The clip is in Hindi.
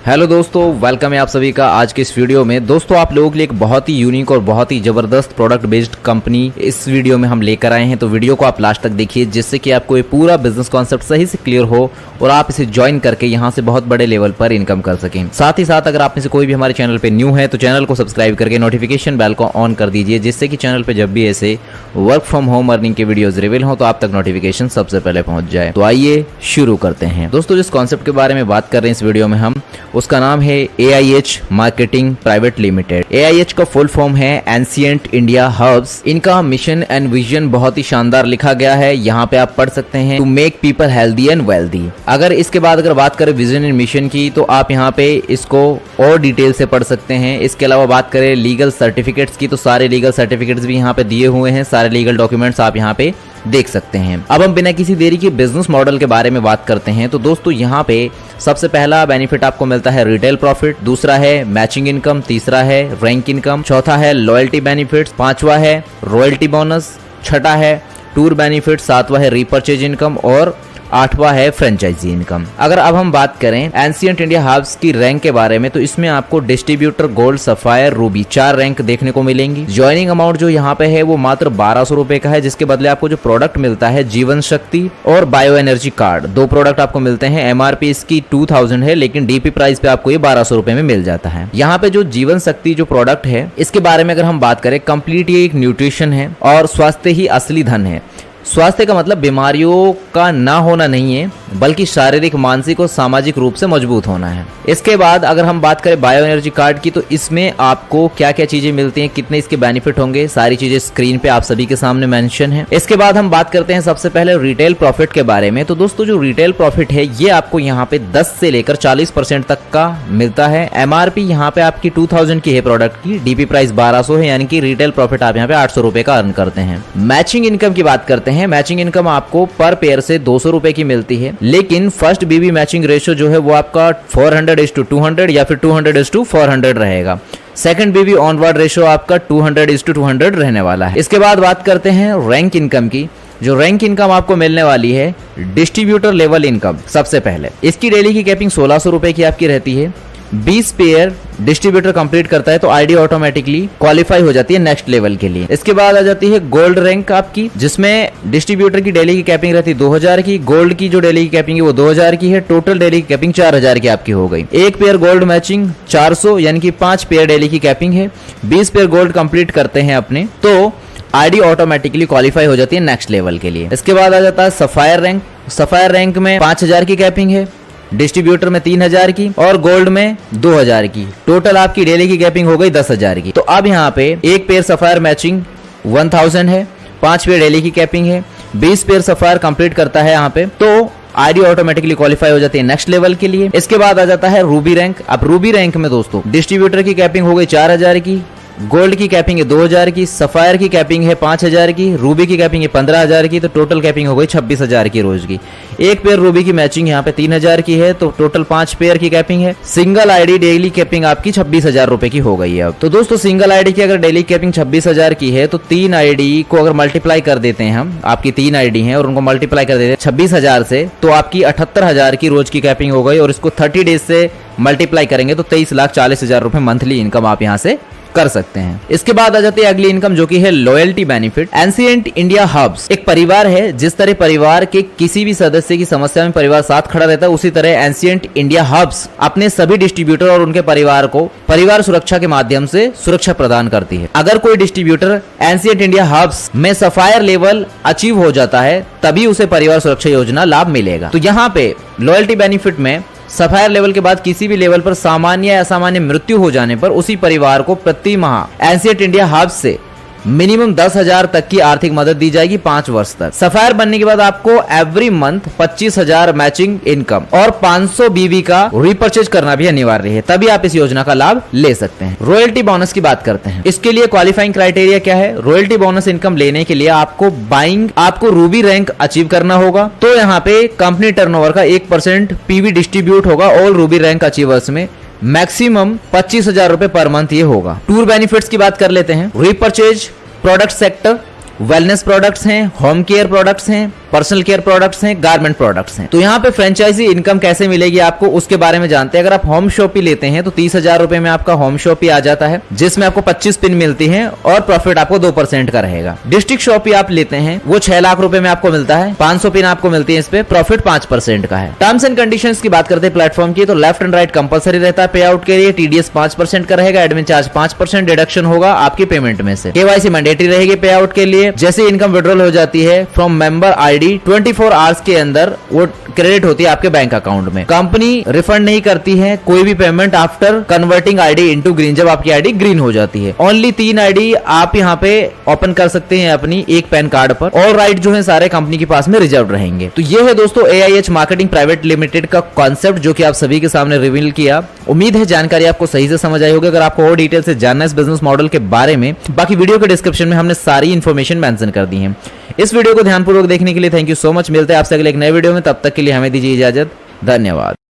हेलो दोस्तों, वेलकम है आप सभी का आज के इस वीडियो में। दोस्तों आप लोगों के लिए एक बहुत ही यूनिक और बहुत ही जबरदस्त प्रोडक्ट बेस्ड कंपनी इस वीडियो में हम लेकर आए हैं। तो वीडियो को आप लास्ट तक देखिए जिससे कि आपको ये पूरा बिजनेस कॉन्सेप्ट सही से क्लियर हो और आप इसे ज्वाइन करके यहाँ से बहुत बड़े लेवल पर इनकम कर सकें। साथ ही साथ अगर आप में से कोई भी हमारे चैनल पे न्यू है तो चैनल को सब्सक्राइब करके नोटिफिकेशन बेल को ऑन कर दीजिए, जिससे कि चैनल पे जब भी ऐसे वर्क फ्रॉम होम अर्निंग के वीडियोज रिवील हो तो आप तक नोटिफिकेशन सबसे पहले पहुंच जाए। तो आइए शुरू करते हैं। दोस्तों जिस कॉन्सेप्ट के बारे में बात कर रहे हैं इस वीडियो में हम, उसका नाम है AIH marketing private limited. AIH का फुल फॉर्म है एंशिएंट इंडिया हब्स। इनका मिशन एंड विजन बहुत ही शानदार लिखा गया है, यहाँ पे आप पढ़ सकते हैं, to make people healthy and wealthy. अगर इसके बाद अगर बात करें विजन एंड मिशन की तो आप यहाँ पे इसको और डिटेल से पढ़ सकते हैं। इसके अलावा बात करें लीगल सर्टिफिकेट्स की तो सारे लीगल सर्टिफिकेट्स भी यहाँ पे दिए हुए हैं, सारे लीगल डॉक्यूमेंट्स आप यहाँ पे देख सकते हैं। अब हम बिना किसी देरी के बिजनेस मॉडल के बारे में बात करते हैं। तो दोस्तों यहाँ पे सबसे पहला बेनिफिट आपको मिलता है रिटेल प्रॉफिट, दूसरा है मैचिंग इनकम, तीसरा है रैंक इनकम, चौथा है लॉयल्टी बेनिफिट्स, पांचवा है रॉयल्टी बोनस, छठा है टूर बेनिफिट, सातवां है रीपर्चेज इनकम और आठवां है फ्रेंचाइजी इनकम। अगर अब हम बात करें एंशिएंट इंडिया हब्स की रैंक के बारे में तो इसमें आपको distributor, gold, sapphire, Ruby 4 rank देखने को मिलेंगी। ज्वाइनिंग अमाउंट जो यहाँ पे है वो मात्र 1200 रुपए का है, जिसके बदले आपको जो प्रोडक्ट मिलता है जीवन शक्ति और बायो एनर्जी कार्ड, 2 प्रोडक्ट आपको मिलते हैं। MRP इसकी 2000 है लेकिन DP प्राइस पे आपको ये 1200 रुपए में मिल जाता है। यहाँ पे जो जीवन शक्ति जो प्रोडक्ट है इसके बारे में अगर हम बात करें, कंप्लीट ये एक न्यूट्रिशन है और स्वास्थ्य ही असली धन है। स्वास्थ्य का मतलब बीमारियों का ना होना नहीं है, बल्कि शारीरिक, मानसिक और सामाजिक रूप से मजबूत होना है। इसके बाद अगर हम बात करें बायो एनर्जी कार्ड की तो इसमें आपको क्या क्या चीजें मिलती हैं, कितने इसके बेनिफिट होंगे, सारी चीजें स्क्रीन पे आप सभी के सामने मेंशन है। इसके बाद हम बात करते हैं सबसे पहले रिटेल प्रॉफिट के बारे में। तो दोस्तों जो रिटेल प्रॉफिट है ये आपको यहाँ पे 10 से लेकर 40% तक का मिलता है। MRP यहाँ पे आपकी 2000 की है प्रोडक्ट की, DP प्राइस 1200 है, यानी कि रिटेल प्रॉफिट आप यहाँ पे 800 रुपए का अर्न करते हैं। मैचिंग इनकम की बात करते हैं। मैचिंग इनकम आपको पर पेयर से 200 रुपए की मिलती है, लेकिन फर्स्ट BB मैचिंग रेशियो जो है वो आपका 400:200 या फिर 200:400 रहेगा। सेकंड BB ऑनवर्ड रेशियो आपका 200:200 रहने वाला है। इसके बाद बात करते हैं रैंक इनकम की। जो रैंक इनकम आपको मिलने वाली है डिस्ट्रीब्यूटर लेवल इनकम। सबसे पहले इसकी डेली की कैपिंग 1600 रुपए की आपकी रहती है। 20 पेयर डिस्ट्रीब्यूटर कंप्लीट करता है तो आईडी ऑटोमेटिकली क्वालिफाई हो जाती है नेक्स्ट लेवल के लिए। इसके बाद आ जाती है गोल्ड रैंक आपकी, जिसमें डिस्ट्रीब्यूटर की डेली की कैपिंग रहती है 2000 की, गोल्ड की जो डेली की कैपिंग है वो 2000 की है, टोटल डेली की कैपिंग 4000 की आपकी हो गई। एक पेयर गोल्ड मैचिंग 400, यानी कि 5 पेयर डेली की कैपिंग है। 20 पेयर गोल्ड कंप्लीट करते हैं अपने तो आईडी ऑटोमेटिकली क्वालिफाई हो जाती है नेक्स्ट लेवल के लिए। इसके बाद आ जाता है सफायर रैंक। सफायर रैंक में 5000 की कैपिंग है, डिस्ट्रीब्यूटर में 3000 की और गोल्ड में 2000 की, टोटल आपकी डेली की कैपिंग हो गई 10000 की। तो अब यहाँ पे एक पेयर सफायर मैचिंग 1000 है, 5 पेयर डेली की कैपिंग है, 20 पेयर सफायर कंप्लीट करता है यहाँ पे तो आईडी ऑटोमेटिकली क्वालिफाई हो जाती है नेक्स्ट लेवल के लिए। इसके बाद आ जाता है रूबी रैंक। अब रूबी रैंक में दोस्तों डिस्ट्रीब्यूटर की कैपिंग हो गई 4000 की, गोल्ड की कैपिंग है 2000 की, सफायर की कैपिंग है 5000 की, रूबी की कैपिंग है 15000 की, तो टोटल कैपिंग हो गई 26000 की रोज की। एक पेयर रूबी की मैचिंग यहाँ पे 3000 की है तो टोटल 5 पेयर की कैपिंग है। सिंगल आईडी डेली कैपिंग आपकी 26000 रुपए की हो गई है। अब तो दोस्तों सिंगल आईडी की अगर डेली कैपिंग 26000 की है तो 3 आईडी को अगर मल्टीप्लाई कर देते हैं हम, आपकी 3 आईडी है और उनको मल्टीप्लाई कर देते हैं 26000 से तो आपकी 78000 की रोज की कैपिंग हो गई, और इसको 30 डेज से मल्टीप्लाई करेंगे तो 23,40,000 रुपए मंथली इनकम आप यहाँ से कर सकते हैं। इसके बाद आ जाती है अगली इनकम जो कि है loyalty benefit. Ancient India hubs एक परिवार है, जिस तरह परिवार के किसी भी सदस्य की समस्या में परिवार साथ खड़ा रहता है, उसी तरह एंशिएंट इंडिया हब्स अपने सभी डिस्ट्रीब्यूटर और उनके परिवार को परिवार सुरक्षा के माध्यम से सुरक्षा प्रदान करती है। अगर कोई डिस्ट्रीब्यूटर एंशिएंट इंडिया हब्स में सफायर लेवल अचीव हो जाता है तभी उसे परिवार सुरक्षा योजना लाभ मिलेगा। तो यहाँ पे लॉयल्टी बेनिफिट में सफायर लेवल के बाद किसी भी लेवल पर सामान्य या असामान्य मृत्यु हो जाने पर उसी परिवार को प्रति माह एंशिएंट इंडिया हब्स से मिनिमम 10,000 तक की आर्थिक मदद दी जाएगी 5 वर्ष तक। सफायर बनने के बाद आपको एवरी मंथ 25,000 मैचिंग इनकम और 500 BB का रीपर्चेज करना भी अनिवार्य है, तभी आप इस योजना का लाभ ले सकते हैं। रॉयल्टी बोनस की बात करते हैं। इसके लिए क्वालिफाइंग क्राइटेरिया क्या है? रॉयल्टी बोनस इनकम लेने के लिए आपको रूबी रैंक अचीव करना होगा। तो यहाँ पे कंपनी टर्नओवर का 1% PV डिस्ट्रीब्यूट होगा ऑल रूबी रैंक अचीवर्स में। मैक्सिमम 25,000 रुपए पर मंथ ये होगा। टूर बेनिफिट्स की बात कर लेते हैं। Repurchase product sector, wellness products हैं, होम केयर प्रोडक्ट्स हैं, पर्सनल केयर प्रोडक्ट्स हैं, गारमेंट प्रोडक्ट्स हैं। तो यहाँ पे फ्रेंचाइजी इनकम कैसे मिलेगी आपको उसके बारे में जानते हैं। अगर आप होम शॉपी लेते हैं तो 30,000 रुपए में आपका होम शॉपी आ जाता है, जिसमें आपको 25 पिन मिलती है और प्रॉफिट आपको 2% का रहेगा। डिस्ट्रिक्ट शॉपी आप लेते हैं वो 6 लाख रुपए में आपको मिलता है, 500 पिन आपको मिलती है, इस पे प्रॉफिट 5% का है। टर्म्स एंड कंडीशंस की बात करते हैं प्लेटफॉर्म की, तो लेफ्ट एंड राइट कंपलसरी रहता है पे आउट के लिए। TDS 5% का रहेगा, एडमिन चार्ज 5% डिडक्शन होगा आपकी पेमेंट में से। KYC मैंडेटरी रहेगी पे आउट के लिए। जैसे इनकम विड्रॉल हो जाती है फ्रॉम मेंबर आईडी 24 आवर्स के अंदर वो क्रेडिट होती है आपके बैंक अकाउंट में। कंपनी रिफंड नहीं करती है कोई भी payment after converting ID into green, जब आपकी आईडी ग्रीन हो जाती है। ओनली 3 आईडी आप यहाँ पे ओपन कर सकते हैं अपनी एक पैन कार्ड पर, और राइट जो है सारे कंपनी के पास में रिजर्व रहेंगे। तो ये है दोस्तों AIH मार्केटिंग प्राइवेट लिमिटेड का कॉन्सेप्ट जो कि आप सभी के सामने रिवील किया। उम्मीद है जानकारी आपको सही से समझ आई होगी। अगर आपको और डिटेल से जानना है इस बिजनेस मॉडल के बारे में, बाकी वीडियो के डिस्क्रिप्शन में हमने सारी इन्फॉर्मेशन मेंशन कर दी है। इस वीडियो को ध्यानपूर्वक देखने के लिए थैंक यू सो मच। मिलते हैं आपसे अगले एक नए वीडियो में, तब तक के लिए हमें दीजिए इजाजत। धन्यवाद।